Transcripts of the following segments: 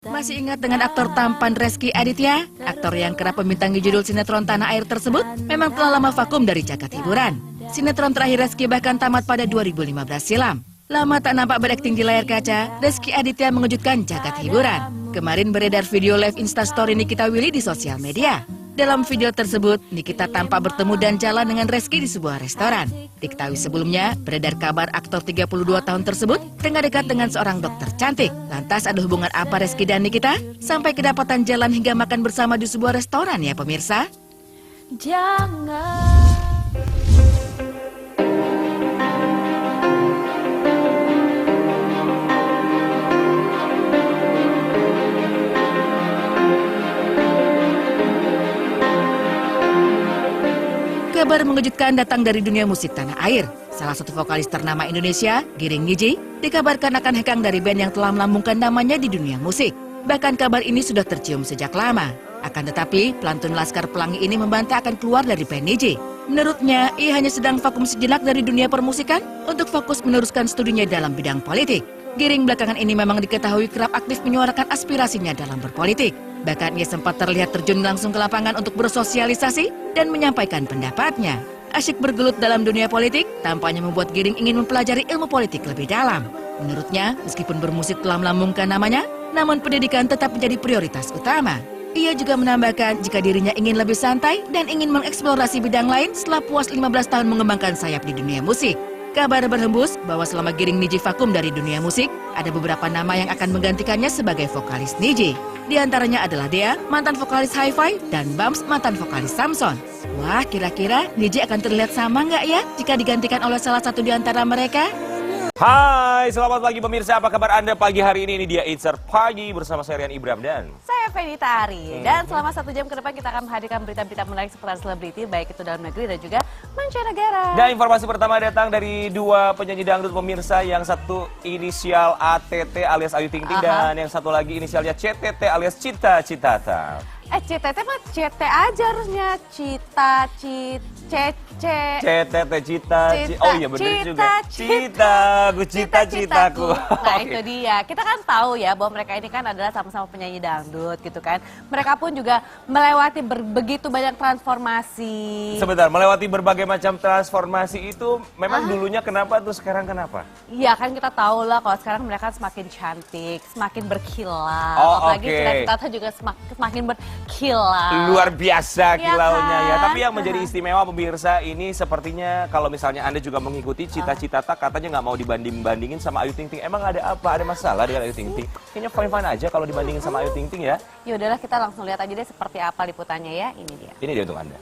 Masih ingat dengan aktor tampan Rezky Aditya? Aktor yang kerap membintangi judul sinetron Tanah Air tersebut memang telah lama vakum dari jagat hiburan. Sinetron terakhir Rezky bahkan tamat pada 2015 silam. Lama tak nampak berakting di layar kaca, Rezky Aditya mengejutkan jagat hiburan. Kemarin beredar video live Instastory Nikita Willy di sosial media. Dalam video tersebut, Nikita tampak bertemu dan jalan dengan Rezky di sebuah restoran. Diketahui sebelumnya, beredar kabar aktor 32 tahun tersebut tengah dekat dengan seorang dokter cantik. Lantas ada hubungan apa Rezky dan Nikita? Sampai kedapatan jalan hingga makan bersama di sebuah restoran ya pemirsa? Jangan. Kabar mengejutkan datang dari dunia musik tanah air. Salah satu vokalis ternama Indonesia, Giring Niji, dikabarkan akan hengkang dari band yang telah melambungkan namanya di dunia musik. Bahkan kabar ini sudah tercium sejak lama. Akan tetapi, pelantun Laskar Pelangi ini membantah akan keluar dari band Niji. Menurutnya, ia hanya sedang vakum sejenak dari dunia permusikan untuk fokus meneruskan studinya dalam bidang politik. Giring belakangan ini memang diketahui kerap aktif menyuarakan aspirasinya dalam berpolitik. Bahkan ia sempat terlihat terjun langsung ke lapangan untuk bersosialisasi dan menyampaikan pendapatnya. Asyik bergelut dalam dunia politik, tampaknya membuat Giring ingin mempelajari ilmu politik lebih dalam. Menurutnya, meskipun bermusik telah melambungkan namanya, namun pendidikan tetap menjadi prioritas utama. Ia juga menambahkan jika dirinya ingin lebih santai dan ingin mengeksplorasi bidang lain setelah puas 15 tahun mengembangkan sayap di dunia musik. Kabar berhembus bahwa selama Giring Niji vakum dari dunia musik, ada beberapa nama yang akan menggantikannya sebagai vokalis Niji. Di antaranya adalah Dea, mantan vokalis Hi-Fi, dan Bams, mantan vokalis Samson. Wah, kira-kira Niji akan terlihat sama nggak ya jika digantikan oleh salah satu di antara mereka? Hai, selamat pagi pemirsa. Apa kabar Anda pagi hari ini? Ini dia Itzer Pagi bersama saya Rian Ibram dan Saya Fenita Ari. Dan selama 1 jam ke depan kita akan menghadirkan berita-berita menarik seputar selebriti, baik itu dalam negeri dan juga mancanegara. Dan informasi pertama datang dari dua penyanyi dangdut pemirsa. Yang satu inisial ATT alias Ayu Ting Ting dan yang satu lagi inisialnya CTT alias Cita Citata. CTT mah CT aja harusnya. Cita, CTT Cita. Oh iya bener juga. Citaku, cita-citaku. Nah itu dia. Kita kan tahu ya bahwa mereka ini kan adalah sama-sama penyanyi dangdut gitu kan. Mereka pun juga melewati begitu banyak transformasi. Sebentar, melewati berbagai macam transformasi itu memang dulunya kenapa tuh sekarang kenapa? Iya kan kita tahu lah kalau sekarang mereka semakin cantik, semakin berkilau. Oh, apalagi Cita-Citata juga semakin berkilau. Luar biasa kilaunya ya. kan? Tapi yang menjadi istimewa pemirsa ini sepertinya kalau misalnya Anda juga mengikuti Cita-Citata katanya nggak mau dibanding-bandingin sama Ayu Ting Ting. Emang ada apa? Ada masalah dengan Ayu Ting Ting? Kayaknya fine-fine aja kalau dibandingin sama Ayu Ting Ting ya. Ya udahlah kita langsung lihat aja deh seperti apa liputannya ya. Ini dia. Ini dia untuk Anda.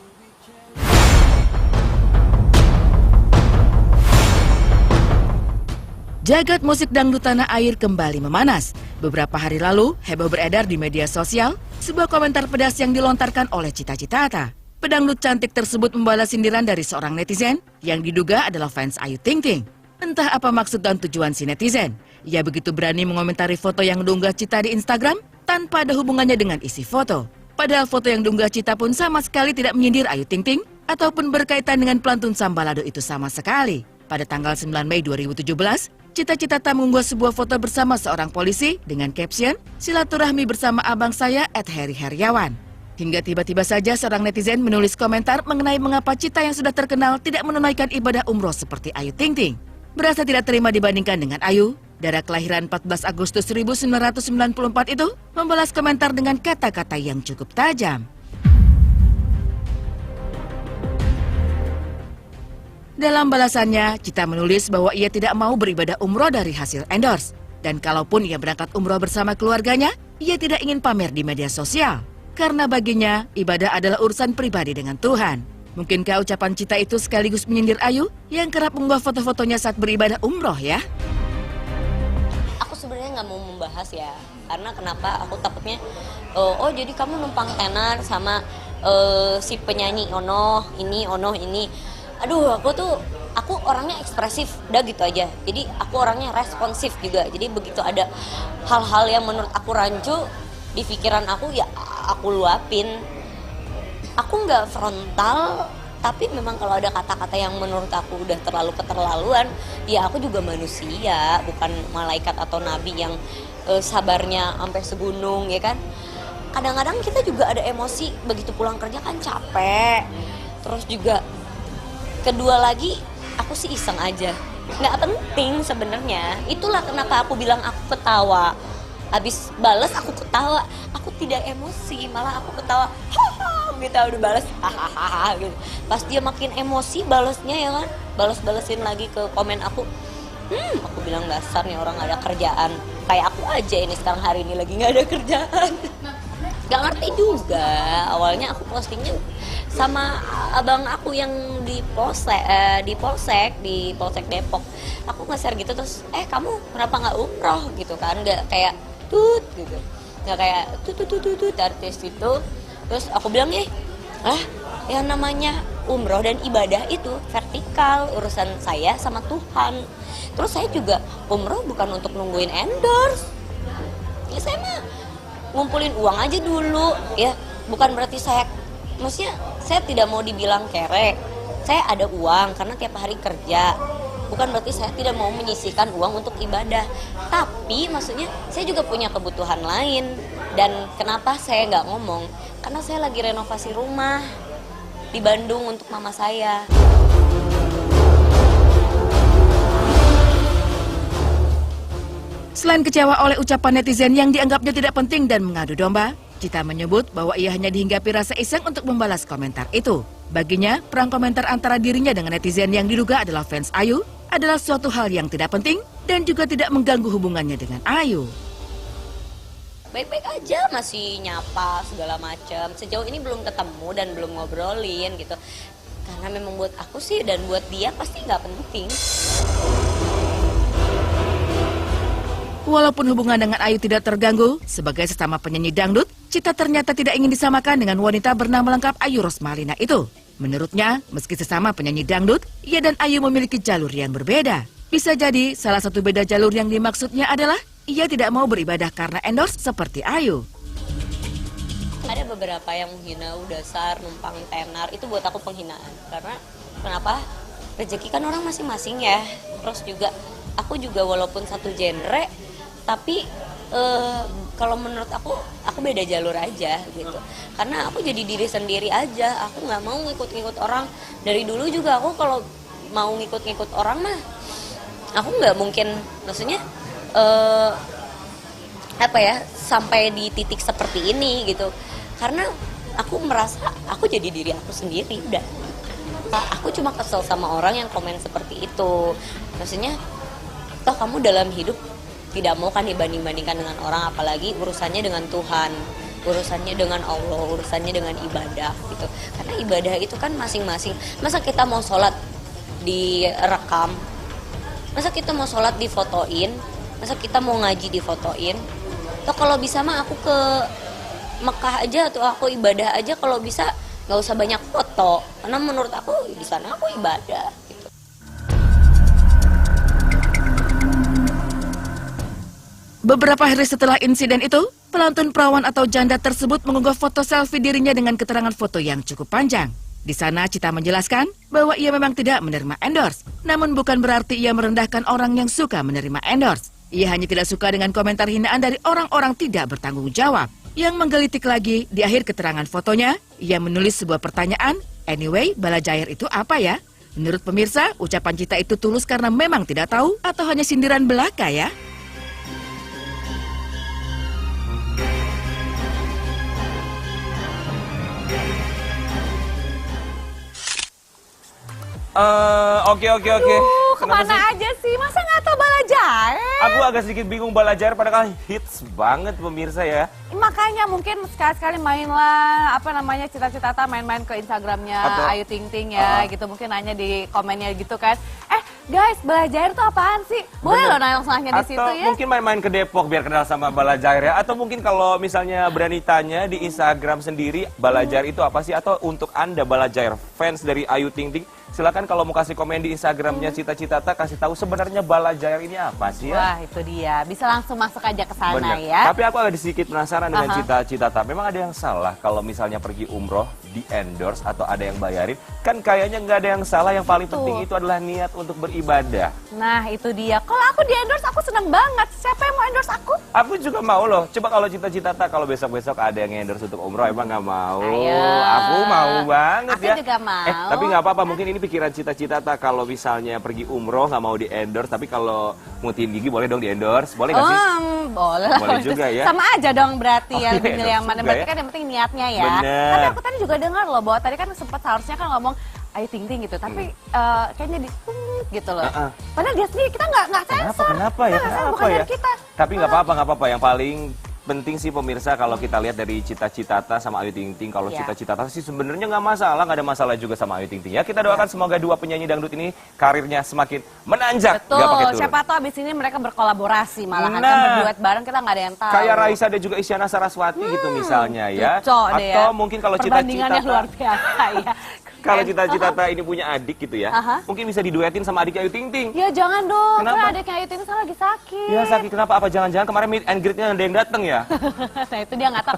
Jagat musik dangdut tanah air kembali memanas. Beberapa hari lalu, heboh beredar di media sosial sebuah komentar pedas yang dilontarkan oleh Cita Citata. Pedangdut cantik tersebut membalas sindiran dari seorang netizen yang diduga adalah fans Ayu Ting Ting. Entah apa maksud dan tujuan si netizen. Ia begitu berani mengomentari foto yang diunggah Cita di Instagram tanpa ada hubungannya dengan isi foto. Padahal foto yang diunggah Cita pun sama sekali tidak menyindir Ayu Ting Ting ataupun berkaitan dengan pelantun Sambalado itu sama sekali. Pada tanggal 9 Mei 2017, Cita Citata mengunggah sebuah foto bersama seorang polisi dengan caption, "Silaturahmi bersama abang saya @Heri Heriawan." Hingga tiba-tiba saja seorang netizen menulis komentar mengenai mengapa Cita yang sudah terkenal tidak menunaikan ibadah umroh seperti Ayu Ting Ting. Berasa tidak terima dibandingkan dengan Ayu, darah kelahiran 14 Agustus 1994 itu membalas komentar dengan kata-kata yang cukup tajam. Dalam balasannya, Cita menulis bahwa ia tidak mau beribadah umroh dari hasil endorse. Dan kalaupun ia berangkat umroh bersama keluarganya, ia tidak ingin pamer di media sosial. Karena baginya, ibadah adalah urusan pribadi dengan Tuhan. Mungkinkah ucapan Cita itu sekaligus menyindir Ayu yang kerap mengunggah foto-fotonya saat beribadah umroh ya? Aku sebenarnya nggak mau membahas ya, karena kenapa aku takutnya, oh jadi kamu numpang tenar sama si penyanyi ono ini. Aduh, aku orangnya ekspresif, udah gitu aja. Jadi aku orangnya responsif juga. Jadi begitu ada hal-hal yang menurut aku rancu di pikiran aku, ya aku luapin. Aku nggak frontal, tapi memang kalau ada kata-kata yang menurut aku udah terlalu keterlaluan, ya aku juga manusia, bukan malaikat atau nabi yang sabarnya sampai segunung ya kan. Kadang-kadang kita juga ada emosi begitu pulang kerja kan capek. Terus juga kedua lagi aku sih iseng aja, nggak penting sebenarnya. Itulah kenapa aku bilang aku ketawa. Habis bales aku ketawa, aku tidak emosi, malah aku ketawa, haha gitu udah bales, hahaha gitu. Pas dia makin emosi balesnya ya kan, balesin lagi ke komen aku bilang dasar nih orang nggak ada kerjaan. Kayak aku aja ini sekarang hari ini lagi nggak ada kerjaan. Gak ngerti juga, awalnya aku postingnya sama abang aku yang di Polsek Depok. Aku nge-share gitu terus, kamu kenapa nggak umroh gitu kan, nggak kayak tut gitu, nggak kayak tut artis itu. Terus aku bilang yang namanya umroh dan ibadah itu vertikal, urusan saya sama Tuhan. Terus saya juga umroh bukan untuk nungguin endorse, ya saya mah ngumpulin uang aja dulu ya, bukan berarti maksudnya saya tidak mau dibilang kere. Saya ada uang karena tiap hari kerja, bukan berarti saya tidak mau menyisihkan uang untuk ibadah. Tapi maksudnya saya juga punya kebutuhan lain. Dan kenapa saya nggak ngomong? Karena saya lagi renovasi rumah di Bandung untuk mama saya. Selain kecewa oleh ucapan netizen yang dianggapnya tidak penting dan mengadu domba, Cita menyebut bahwa ia hanya dihinggapi rasa iseng untuk membalas komentar itu. Baginya, perang komentar antara dirinya dengan netizen yang diduga adalah fans Ayu adalah suatu hal yang tidak penting dan juga tidak mengganggu hubungannya dengan Ayu. Baik-baik aja, masih nyapa segala macam. Sejauh ini belum ketemu dan belum ngobrolin gitu. Karena memang buat aku sih dan buat dia pasti nggak penting. Walaupun hubungan dengan Ayu tidak terganggu, sebagai sesama penyanyi dangdut, Cita ternyata tidak ingin disamakan dengan wanita bernama lengkap Ayu Rosmalina itu. Menurutnya, meski sesama penyanyi dangdut, ia dan Ayu memiliki jalur yang berbeda. Bisa jadi salah satu beda jalur yang dimaksudnya adalah ia tidak mau beribadah karena endorse seperti Ayu. Ada beberapa yang menghina dasar, numpang tenar, itu buat aku penghinaan. Karena kenapa? Rezeki kan orang masing-masing ya. Terus juga aku juga walaupun satu genre, tapi kalau menurut aku beda jalur aja gitu. Karena aku jadi diri sendiri aja, aku nggak mau ngikut-ngikut orang. Dari dulu juga aku kalau mau ngikut-ngikut orang mah, aku nggak mungkin, maksudnya sampai di titik seperti ini gitu. Karena aku merasa aku jadi diri aku sendiri udah. Aku cuma kesel sama orang yang komen seperti itu. Maksudnya, toh kamu dalam hidup tidak mau kan dibanding-bandingkan dengan orang, apalagi urusannya dengan Tuhan, urusannya dengan Allah, urusannya dengan ibadah gitu. Karena ibadah itu kan masing-masing. Masa kita mau sholat direkam? Masa kita mau sholat difotoin? Masa kita mau ngaji difotoin? Toh kalau bisa mah aku ke Mekah aja atau aku ibadah aja, kalau bisa nggak usah banyak foto. Karena menurut aku di sana aku ibadah. Beberapa hari setelah insiden itu, pelantun perawan atau janda tersebut mengunggah foto selfie dirinya dengan keterangan foto yang cukup panjang. Di sana Cita menjelaskan bahwa ia memang tidak menerima endorse, namun bukan berarti ia merendahkan orang yang suka menerima endorse. Ia hanya tidak suka dengan komentar hinaan dari orang-orang tidak bertanggung jawab. Yang menggelitik lagi, di akhir keterangan fotonya, ia menulis sebuah pertanyaan, anyway, bala jair itu apa ya? Menurut pemirsa, ucapan Cita itu tulus karena memang tidak tahu atau hanya sindiran belaka ya? Oke. Kemana aja sih? Masa nggak tahu bala jair? Aku agak sedikit bingung, bala jair padahal hits banget pemirsa ya. Makanya mungkin sekali-sekali mainlah, Cita-Cita main-main ke Instagramnya Ayu Ting Ting ya, gitu. Mungkin nanya di komennya gitu kan. Guys, bala jair tuh apaan sih? Boleh loh langsung nanya di situ ya. Atau mungkin main-main ke Depok biar kenal sama bala jair ya. Atau mungkin kalau misalnya berani tanya di Instagram sendiri, bala jair itu apa sih? Atau untuk Anda bala jair, fans dari Ayu Ting Ting, Silakan kalau mau kasih komen di Instagramnya Cita Citata, kasih tahu sebenarnya bala jair ini apa sih ya? Wah, itu dia. Bisa langsung masuk aja ke sana Bener. ya. Tapi aku agak sedikit penasaran dengan Cita Citata. Memang ada yang salah kalau misalnya pergi umroh di endorse atau ada yang bayarin? Kan kayaknya nggak ada yang salah. Yang paling penting itu adalah niat untuk beribadah. Nah, itu dia. Kalau aku di endorse, aku seneng banget. Siapa yang mau endorse aku? Aku juga mau loh. Coba kalau Cita Citata kalau besok-besok ada yang endorse untuk umroh, emang nggak mau? Ayo. Aku mau banget Aku ya. juga mau. Tapi nggak apa-apa. Mungkin ini pikiran Cita Citata kalau misalnya pergi umroh nggak mau di endorse, tapi kalau mutiin gigi boleh dong di endorse, boleh nggak sih? Boleh lah. Boleh juga ya. Sama aja dong berarti Oh, ya, iya, lebih milih yang endorse mana. juga Berarti ya. kan yang penting niatnya ya. Bener. Tapi aku tadi juga dengar loh, bahwa tadi kan sempat seharusnya kan ngomong Ayu Ting Ting gitu, tapi kayaknya di gitu loh. Padahal dia sendiri, kita nggak sensor. Kenapa ya? Kita nggak sensor, Kenapa bukan ya? dari kita. Tapi nggak apa-apa. Yang paling penting sih pemirsa kalau kita lihat dari Cita Citata sama Ayu Ting Ting. Kalau Ya. Cita Citata sih sebenarnya nggak ada masalah juga sama Ayu Ting Ting ya. Kita doakan semoga dua penyanyi dangdut ini karirnya semakin menanjak. Nggak pakai Betul, turun. siapa tahu abis ini mereka berkolaborasi malahan kan Nah. berduet bareng, kita nggak ada yang tahu. Kayak Raisa dan juga Isyana Saraswati gitu misalnya ya. Cocok deh ya. Atau mungkin kalau Cita Perbandingannya Citata luar biasa ya. kalau Cita Citata ini punya adik gitu ya. Aha. Mungkin bisa diduetin sama adik Ayu Ting Ting. Ya jangan dong, Kenapa? kan adiknya Ayu Ting Ting lagi sakit. Ya sakit kenapa? Apa jangan-jangan kemarin meet and greet-nya ada yang datang ya? Nah itu dia nggak tahu,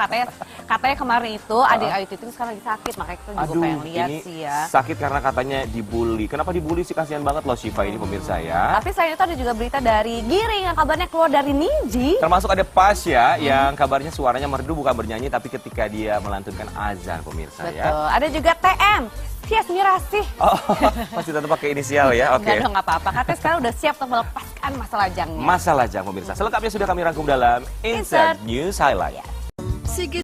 katanya kemarin itu adik Ayu Ting Ting sekarang lagi sakit, makanya kita juga pengen lihat ini sih ya. sakit karena katanya dibully. Kenapa dibully sih? Kasihan banget loh Syifa ini pemirsa ya. Tapi selain itu ada juga berita dari Giring yang kabarnya keluar dari Niji. Termasuk ada Pasya yang kabarnya suaranya merdu bukan bernyanyi tapi ketika dia melantunkan azan pemirsa Betul. ya. Ada juga TM. Tias Mirasih. Oh, masih tetap pakai inisial ya. Oke. Enggak dong, nggak apa-apa. Katanya sekarang udah siap untuk melepaskan masa lajangnya. Masalah jang pemirsa. Selengkapnya sudah kami rangkum dalam Insert News Highlight. Sigit